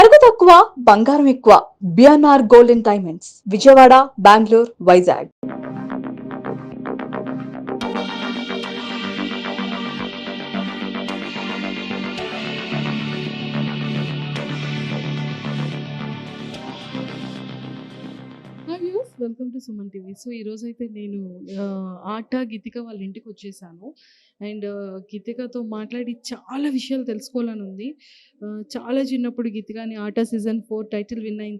తరుగు తక్కువ బంగారం ఎక్కువ. BNR golden diamonds, Vijayawada, Bengaluru, Vizag. Hi viewers, welcome to Suman TV. So ఈరోజైతే నేను ఆట గీతిక వాళ్ళ ఇంటికి వచ్చేసాను. అండ్ గీతికతో మాట్లాడి చాలా విషయాలు తెలుసుకోవాలని ఉంది. చాలా చిన్నప్పుడు గీతికని ఆట సీజన్ 4 టైటిల్ విన్ అయిన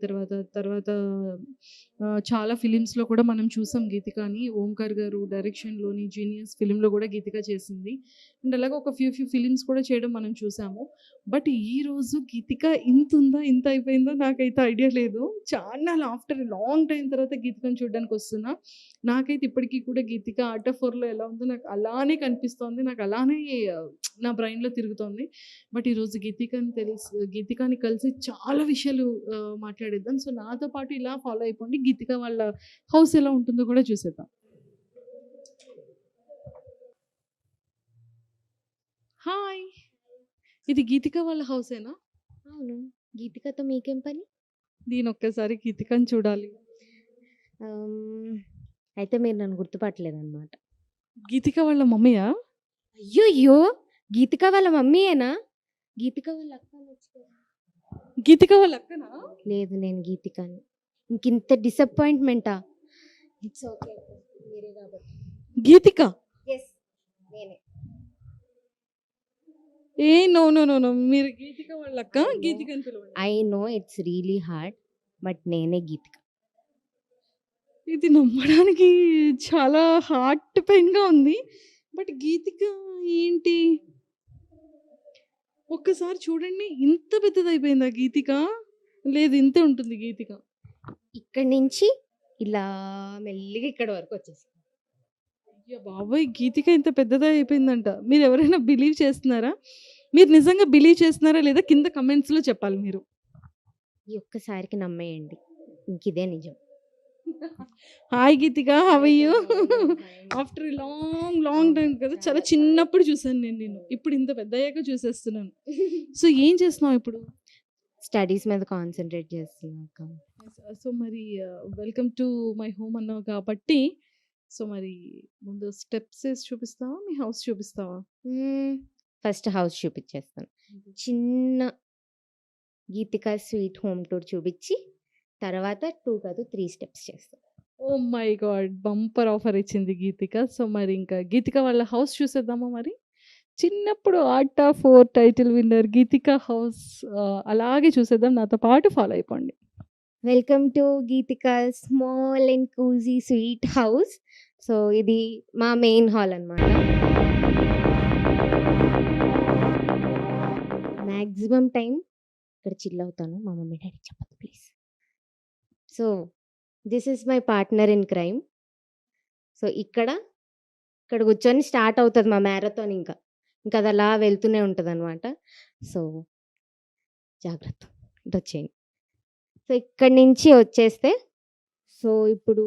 తర్వాత చాలా ఫిలిమ్స్లో కూడా మనం చూసాం గీతికని. ఓంకార్ గారు డైరెక్షన్లోని జీనియస్ ఫిలింలో కూడా గీతిక చేసింది. అండ్ అలాగే ఒక ఫ్యూ ఫిలిమ్స్ కూడా చేయడం మనం చూసాము. బట్ ఈరోజు గీతిక ఇంత ఉందా, ఇంత అయిపోయిందో నాకైతే ఐడియా లేదు. చాలా ఆఫ్టర్ లాంగ్ టైం తర్వాత గీతికను చూడడానికి వస్తున్నా. నాకైతే ఇప్పటికీ కూడా గీతిక ఆట 4లో ఎలా ఉందో నాకు అలానే కనిపిస్తోంది. నాకు అలానే నా బ్రెయిన్లో తిరుగుతోంది. బట్ ఈరోజు గీతికని కలిసి చాలా విషయాలు మాట్లాడేద్దాం. సో నాతో పాటు ఇలా ఫాలో అయిపోండి. గీతిక వాళ్ళ హౌస్ ఎలా ఉంటుందో కూడా చూసేద్దాం. హాయ్, ఇది గీతిక వాళ్ళ హౌసేనా? అవును. గీతికతో మీకేం పని? నేను ఒక్కసారి గీతికని చూడాలి. అయితే మీరు నన్ను గుర్తుపట్టలేదన్నమాట. గీతిక వాళ్ళ మమ్మీయా? అయ్యయ్యో! గీతిక వాళ్ళ మమ్మీయేనా? గీతిక వాళ్ళ అక్క అనొచ్చు కదా. గీతిక వాళ్ళ అక్కనా? లేదు, నేను గీతికని. ఇంకింత డిసప్పాయింట్మెంటా? ఇట్స్ ఓకే, మీరే కాబట్టి. గీతిక? ఎస్, నేనే. నో నో నో నో, మీరు గీతిక వాళ్ళ అక్క. గీతికని పిలవండి. I know it's really hard, but నేనే గీతిక. ఇది నమ్మడానికి చాలా హార్ట్ పెయిన్గా ఉంది. బట్ గీతిక ఏంటి? ఒక్కసారి చూడండి, ఇంత పెద్దదైపోయిందా గీతిక? లేదు, ఇంతే ఉంటుంది గీతిక. ఇక్కడి నుంచి ఇలా మెల్లిగా ఇక్కడ వరకు వచ్చేసి. అయ్యో బాబోయ్, గీతిక ఇంత పెద్దదా అయిపోయిందంట. మీరు ఎవరైనా బిలీవ్ చేస్తున్నారా? మీరు నిజంగా బిలీవ్ చేస్తున్నారా లేదా కింద కమెంట్స్లో చెప్పాలి మీరు. ఈ ఒక్కసారికి నమ్మేయండి, ఇంకిదే నిజం. Hi Geetika, how are you? After long time కదా. చాలా చిన్నప్పుడు చూసాను నేను. ఇప్పుడు ఇంత పెద్ద అయ్యాక చూసేస్తున్నాను. సో ఏం చేస్తున్నావు ఇప్పుడు? స్టడీస్ మీద కాన్సన్ట్రేట్ చేస్తున్నాక. సో మరి వెల్కమ్ టు మై హోమ్ అన్నావు కాబట్టి, సో మరి ముందు స్టెప్స్ వేసి చూపిస్తావా, మీ హౌస్ చూపిస్తావా? ఫస్ట్ హౌస్ చూపించేస్తాను. చిన్న గీతిక స్వీట్ హోమ్ టూర్ చూపించి తర్వాత 2 కాదు 3 స్టెప్స్ చేస్తాను. Oh my god, bumper offer ఇచ్చింది గీతిక. సో మరి ఇంకా గీతిక వాళ్ళ హౌస్ చూసేద్దామా మరి? చిన్నప్పుడు ఆట 4 టైటిల్ విన్నర్ గీతిక హౌస్ అలాగే చూసేద్దాం. నాతో పాటు ఫాలో అయిపోండి. Welcome to Geethika small and cozy sweet house. So ఇది మా మెయిన్ హాల్ అన్నమాట. మ్యాక్సిమం టైం ఇక్కడ చిల్ అవుతాను. మా మమ్మీ డాడీ చెప్పదు please. So this is my partner in crime. So ఇక్కడ కూర్చొని స్టార్ట్ అవుతుంది మా మ్యారథాన్. ఇంకా అది అలా వెళ్తూనే ఉంటుంది అనమాట. సో జాగ్రత్త, ఇటు వచ్చేయండి. సో ఇక్కడి నుంచి వచ్చేస్తే, సో ఇప్పుడు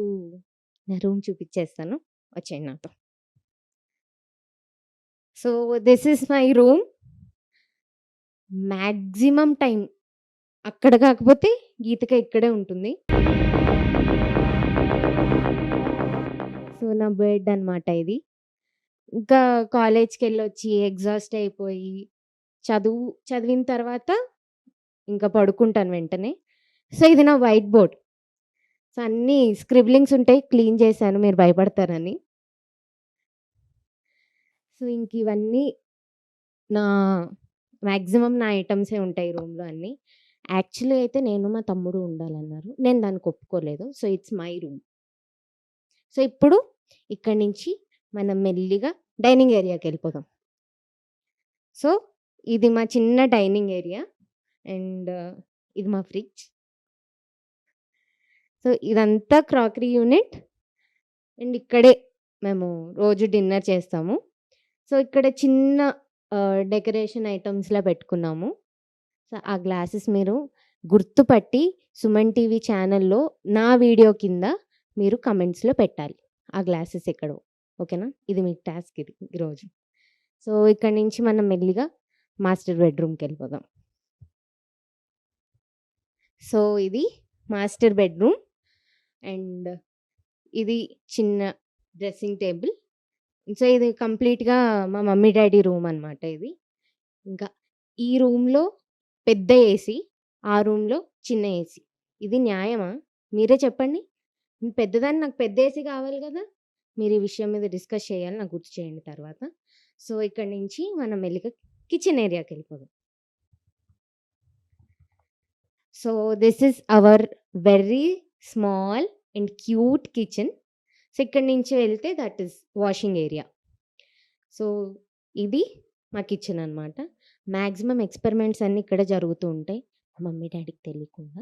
నా రూమ్ చూపించేస్తాను, వచ్చేయండి నాతో. So this is my room. Maximum time అక్కడ కాకపోతే గీతిక ఇక్కడే ఉంటుంది. సో నా బెడ్ అనమాట ఇది. ఇంకా కాలేజ్కి వెళ్ళొచ్చి ఎగ్జాస్ట్ అయిపోయి చదివిన తర్వాత ఇంకా పడుకుంటాను వెంటనే. సో ఇది నా వైట్ బోర్డ్. సో అన్నీ స్క్రిబ్లింగ్స్ ఉంటాయి, క్లీన్ చేశాను, మీరు భయపడతారని. సో ఇంక ఇవన్నీ నా మ్యాక్సిమం నా ఐటమ్సే ఉంటాయి రూమ్లో అన్నీ. యాక్చువల్లీ అయితే నేను మా తమ్ముడు ఉండాలన్నారు, నేను దానికి ఒప్పుకోలేదు. So it's my room. So ఇప్పుడు ఇక్కడి నుంచి మనం మెల్లిగా డైనింగ్ ఏరియాకి వెళ్ళిపోదాం. సో ఇది మా చిన్న డైనింగ్ ఏరియా అండ్ ఇది మా ఫ్రిడ్జ్. సో ఇదంతా క్రాకరీ యూనిట్ అండ్ ఇక్కడే మేము రోజు డిన్నర్ చేస్తాము. సో ఇక్కడ చిన్న డెకరేషన్ ఐటమ్స్లా పెట్టుకున్నాము. సో ఆ గ్లాసెస్ మీరు గుర్తుపట్టి సుమన్ టీవీ ఛానల్లో నా వీడియో కింద మీరు కమెంట్స్లో పెట్టాలి ఆ గ్లాసెస్ ఎక్కడో. ఓకేనా? ఇది మీకు టాస్క్ ఇది ఈరోజు. సో ఇక్కడ నుంచి మనం మెల్లిగా మాస్టర్ బెడ్రూమ్కి వెళ్ళిపోదాం. సో ఇది మాస్టర్ బెడ్రూమ్ అండ్ ఇది చిన్న డ్రెస్సింగ్ టేబుల్. సో ఇది కంప్లీట్‌గా మా మమ్మీ డ్యాడీ రూమ్ అనమాట ఇది. ఇంకా ఈ రూమ్‌లో పెద్ద ఏసీ, ఆ రూమ్‌లో చిన్న ఏసీ. ఇది న్యాయమా? మీరే చెప్పండి. నేను పెద్దదాన్ని, నాకు పెద్ద ఏసీ కావాలి కదా! మీరు ఈ విషయం మీద డిస్కస్ చేయాలి. నాకు గుర్తు చేయండి తర్వాత. సో ఇక్కడి నుంచి మనం మెల్లిగా కిచెన్ ఏరియాకెళ్ళిపోదాం. So this is our very small and cute kitchen. So ఇక్కడి నుంచి వెళ్తే that is washing area. So ఇది మా కిచెన్ అనమాట. మ్యాక్సిమం ఎక్స్పెరిమెంట్స్ అన్నీ ఇక్కడే జరుగుతూ ఉంటాయి. మా మమ్మీ డ్యాడీకి తెలియకుండా.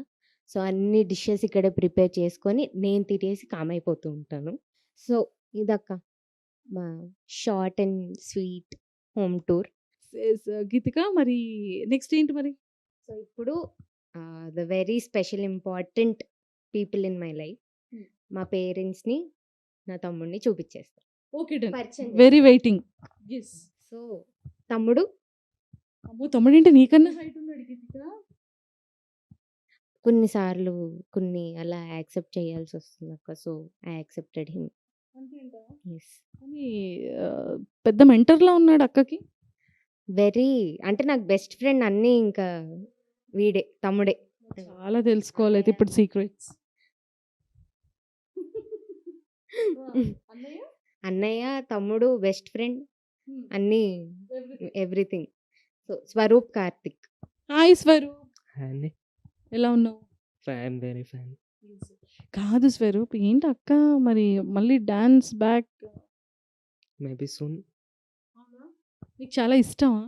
సో అన్ని డిషెస్ ఇక్కడే ప్రిపేర్ చేసుకొని నేను తినేసి కామ్ అయిపోతూ ఉంటాను. సో ఇదక్క మా short and sweet home tour. Geethika మరి నెక్స్ట్ ఏంటి మరి? సో ఇప్పుడు the very special important people in my life, Hmm. మా పేరెంట్స్‌ని, నా తమ్ముడిని చూపించేస్తాను. Okay done. పరిచయం వెరీ వెయిటింగ్. ఎస్. సో తమ్ముడు అమ్మో! తమ్ముడేంటి నీకన్నా హైట్ ఉన్నాడు గీతిక. కొన్నిసార్లు కొన్ని అలా యాక్సెప్ట్ చేయాల్సి వస్తుంది అక్క. So I accepted him. అంతేంటావా? ఎస్. కానీ పెద్ద మెంటర్‌లా ఉన్నాడు అక్కకి. వెరీ అంటే నాకు బెస్ట్ ఫ్రెండ్ అన్నీ ఇంకా వీడే, తమ్ముడే. చాలా తెలుసుకోవాలయితే ఇప్పుడు సీక్రెట్స్. అన్నయ్య? అన్నయ్య, తమ్ముడు, బెస్ట్ ఫ్రెండ్ హ్మ్. అన్నీ Everything. Everything. So Swaroop, Karthik. Hi Swaroop. అండి ఎలా ఉన్నావు? Fan very fan. కాదు స్వరూప్, ఏంటి అక్క మరి మళ్ళీ డాన్స్ బ్యాక్? Maybe soon. నీకు చాలా ఇష్టమా?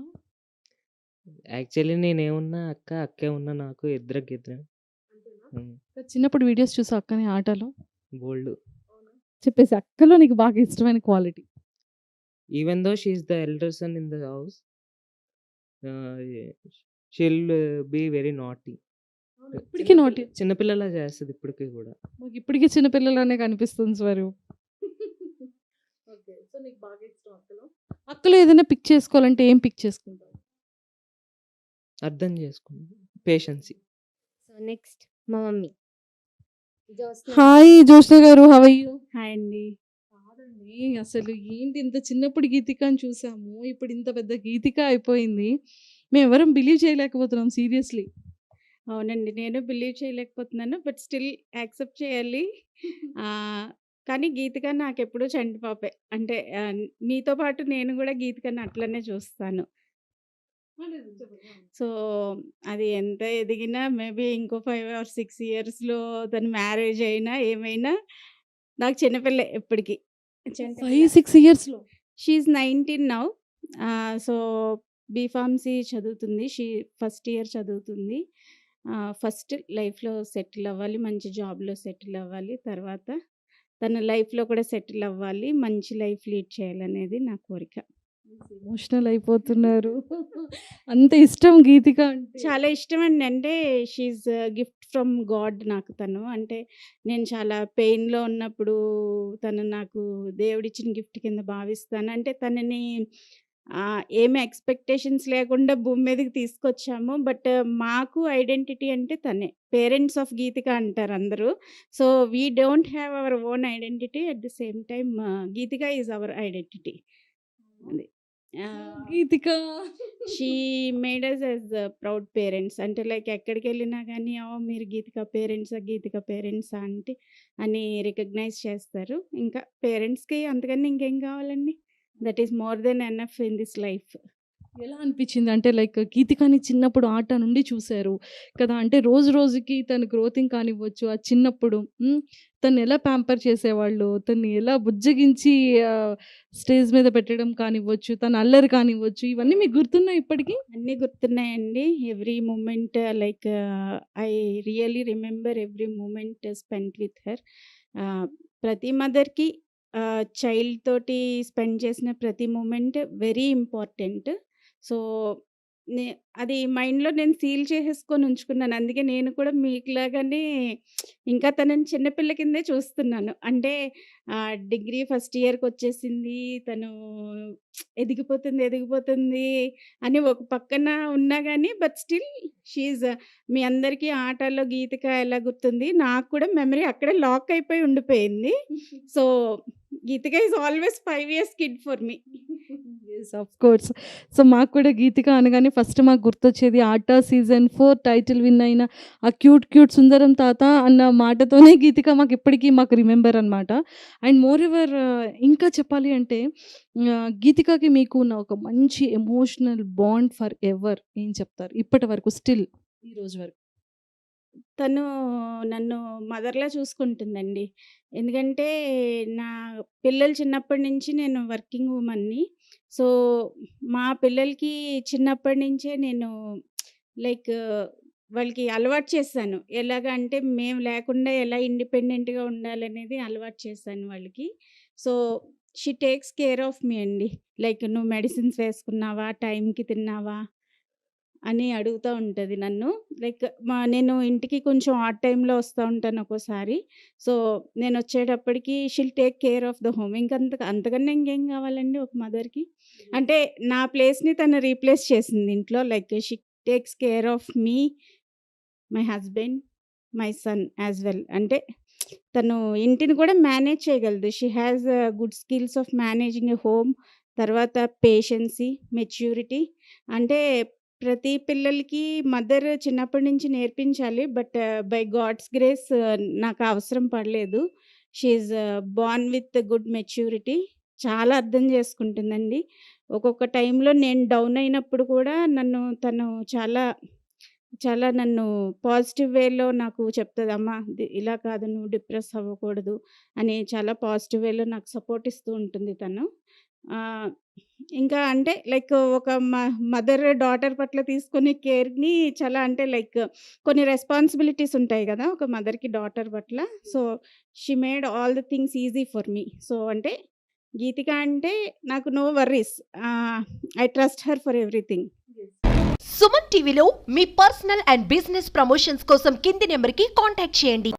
యాక్చువల్లీ నేనేమున్నా అక్క, అక్కే ఉన్నా నాకు ఇద్దరికి ఇద్దరు చిన్నప్పుడు వీడియోస్ చూసా అక్కని ఆటలో. బోల్డ్. చెప్పేసి అక్కలో నీకు బాగా ఇష్టమైన quality. Even though she's the elder son in the house, she'll be very naughty. ఇప్పటికీ నోటి చిన్నపిల్లలా చేస్తుంది ఇప్పటికీ కూడా. మాకు ఇప్పటికీ చిన్నపిల్లలానే కనిపిస్తుంది స్వరూప్. సో నీకు బాగా ఇష్టం అక్కలో. అక్కలో ఏదైనా పిక్ చేసుకోవాలంటే ఏం పిక్ చేసుకుంటావు? అర్థం చేసుకున్నాను, పేషెన్సీ. సో నెక్స్ట్ మా మమ్మీ జ్యోత్స్న. హాయ్ జోష్న గారు, హౌ ఆర్ యు? హాయ్ అండి. కాదండి, అసలు ఏంటి ఇంత చిన్నప్పుడు గీతిక అని చూసాము, ఇప్పుడు ఇంత పెద్ద గీతిక అయిపోయింది. మేము ఎవరం బిలీవ్ చేయలేకపోతున్నాం సీరియస్లీ. అవునండి. నేను బిలీవ్ చేయలేకపోతున్నాను. బట్ స్టిల్ యాక్సెప్ట్ చేయాలి. కానీ గీతిక నాకెప్పుడూ చంటి పాపే. అంటే మీతో పాటు నేను కూడా గీతికని అట్లనే చూస్తాను. సో అది ఎంత ఎదిగినా మేబీ ఇంకో 5 or 6 ఇయర్స్‌లో తను మ్యారేజ్ అయినా ఏమైనా నాకు చిన్నపిల్లే ఎప్పటికి. 5-6 ఇయర్స్లో she is 19 now. So B Pharmacy చదువుతుంది. ఫస్ట్ ఇయర్ చదువుతుంది. ఫస్ట్ లైఫ్‌లో సెటిల్ అవ్వాలి. మంచి జాబ్‌లో సెటిల్ అవ్వాలి. తర్వాత తన లైఫ్‌లో కూడా సెటిల్ అవ్వాలి. మంచి లైఫ్ లీడ్ చేయాలనేది నా కోరిక. ఎమోషనల్ అయిపోతున్నారు. అంత ఇష్టం గీతిక అంటే. చాలా ఇష్టమండి. అంటే she is gift from God నాకు తను. అంటే నేను చాలా పెయిన్‌లో ఉన్నప్పుడు తను నాకు దేవుడిచ్చిన గిఫ్ట్ కింద భావిస్తాను. అంటే తనని ఏమి ఎక్స్‌పెక్టేషన్స్ లేకుండా భూమి మీదకి తీసుకొచ్చాము. బట్ మాకు ఐడెంటిటీ అంటే తనే. పేరెంట్స్ ఆఫ్ గీతిక అంటారు అందరూ. So we don't have our own identity. At the same time Geethika is our identity. అది. Geethika she made us as proud parents. అంటే లైక్ ఎక్కడికెళ్ళినా గానీ మీరు గీతిక పేరెంట్సా అంటే అని రికగ్నైజ్ చేస్తారు. ఇంకా పేరెంట్స్‌కి అంతకన్నా ఇంకేం కావాలండి. That is more than enough in this life. ఎలా అనిపించింది? అంటే లైక్ గీతికని చిన్నప్పుడు ఆట నుండి చూసారు కదా! అంటే రోజు రోజుకి తన గ్రోతింగ్ కానివ్వచ్చు, ఆ చిన్నప్పుడు తను ఎలా ప్యాంపర్ చేసేవాళ్ళు, తన్ని ఎలా బుజ్జగించి స్టేజ్ మీద పెట్టడం కానివ్వచ్చు, తన అల్లరి కానివ్వచ్చు, ఇవన్నీ మీకు గుర్తున్నాయి ఇప్పటికి? అన్నీ గుర్తున్నాయండి. Every moment like I really remember every moment spent with her. ప్రతి మదర్‌కి చైల్డ్ తోటి స్పెండ్ చేసిన ప్రతి మూమెంట్ వెరీ ఇంపార్టెంట్. సో నే అది మైండ్‌లో నేను సీల్ చేసేసుకొని ఉంచుకున్నాను. అందుకే నేను కూడా మీకులాగానే ఇంకా తనని చిన్న పిల్ల కిందే చూస్తున్నాను. అంటే డిగ్రీ ఫస్ట్ ఇయర్‌కొచ్చేసింది. తను ఎదిగిపోతుంది, ఎదిగిపోతుంది అని ఒక పక్కన ఉన్నా గానీ బట్ స్టిల్ షీ ఈజ్ మీ అందరికీ ఆటల్లో గీతిక ఎలా గుర్తుంది, నాకు కూడా మెమరీ అక్కడే లాక్ అయిపోయి ఉండిపోయింది. So, Geetika is always 5 years kid for me. Yes, of course. So, మాకు కూడా గీతిక అనగానే ఫస్ట్ మాకు గుర్తొచ్చేది 'ఆట' సీజన్ 4 టైటిల్ విన్ అయిన ఆ క్యూట్ క్యూట్ సుందరం తాత అన్న మాటతోనే గీతిక మాకు ఇప్పటికీ మాకు రిమెంబర్ అనమాట. అండ్ మోర్ ఎవర్ ఇంకా చెప్పాలి అంటే గీతికకి మీకు ఉన్న ఒక మంచి ఎమోషనల్ బాండ్ ఫర్ ఎవర్ ఏం చెప్తారు? ఇప్పటి వరకు స్టిల్ ఈ రోజు వరకు? తను నన్ను మదర్‌లా చూసుకుంటుందండి. ఎందుకంటే, నా పిల్లలు చిన్నప్పటి నుంచి నేను వర్కింగ్ వుమన్‌ని. సో, మా పిల్లలకి చిన్నప్పటి నుంచే నేను లైక్ వాళ్ళకి అలవాటు చేశాను. ఎలాగా అంటే, మేము లేకుండా ఎలా ఇండిపెండెంట్‌గా ఉండాలనేది అలవాటు చేశాను వాళ్ళకి. So, she takes care of me అండి. లైక్ "నువ్వు మెడిసిన్స్ వేసుకున్నావా? టైంకి తిన్నావా?" అని అడుగుతా ఉంటది నన్ను. లైక్ నేను ఇంటికి కొంచెం ఆడ్ టైమ్‌లో వస్తా ఉంటాను ఒక్కోసారి. సో, నేనొచ్చేటప్పటికి she'll take care of the home. అంతకన్నా ఇంకేం కావాలండి ఒక మదర్‌కి? అంటే నా ప్లేస్‌ని తను రీప్లేస్ చేసింది ఇంట్లో. Like she takes care of me, my husband, my son as well. అంటే తను ఇంటిని కూడా మేనేజ్ చేయగలదు. She has good skills of managing a home. తర్వాత పేషెన్సీ, మెచ్యూరిటీ. అంటే ప్రతి పిల్లలకి మదర్ చిన్నప్పటి నుంచి నేర్పించాలి. బట్ బై గాడ్స్ గ్రేస్ నాకు అవసరం పడలేదు. She is Born with good maturity. చాలా అర్థం చేసుకుంటుందండి. ఒక్కొక్క టైంలో నేను డౌన్ అయినప్పుడు కూడా తను చాలా చాలా నన్ను పాజిటివ్ వేలో నాకు చెప్తది. "అమ్మా ఇలా కాదు, నువ్వు డిప్రెస్ అవ్వకూడదు" అని చాలా పాజిటివ్ వేలో నాకు సపోర్ట్ ఇస్తూ ఉంటుంది తను. ఆహ్, ఇంకా అంటే లైక్ ఒక మదర్ డాటర్ పట్ల తీసుకునే కేర్‌ని చాలా అంటే లైక్ కొన్ని రెస్పాన్సిబిలిటీస్ ఉంటాయి గదా! ఒక మదర్‌కి డాటర్ పట్ల. So, she made all the things easy for me. So, అంటే గీతిక అంటే నాకు no worries. I trust her for everything. Suman టీవీలో మీ పర్సనల్ అండ్ బిజినెస్ ప్రమోషన్స్ కోసం కింది నెంబర్కి కాంటాక్ట్ చేయండి.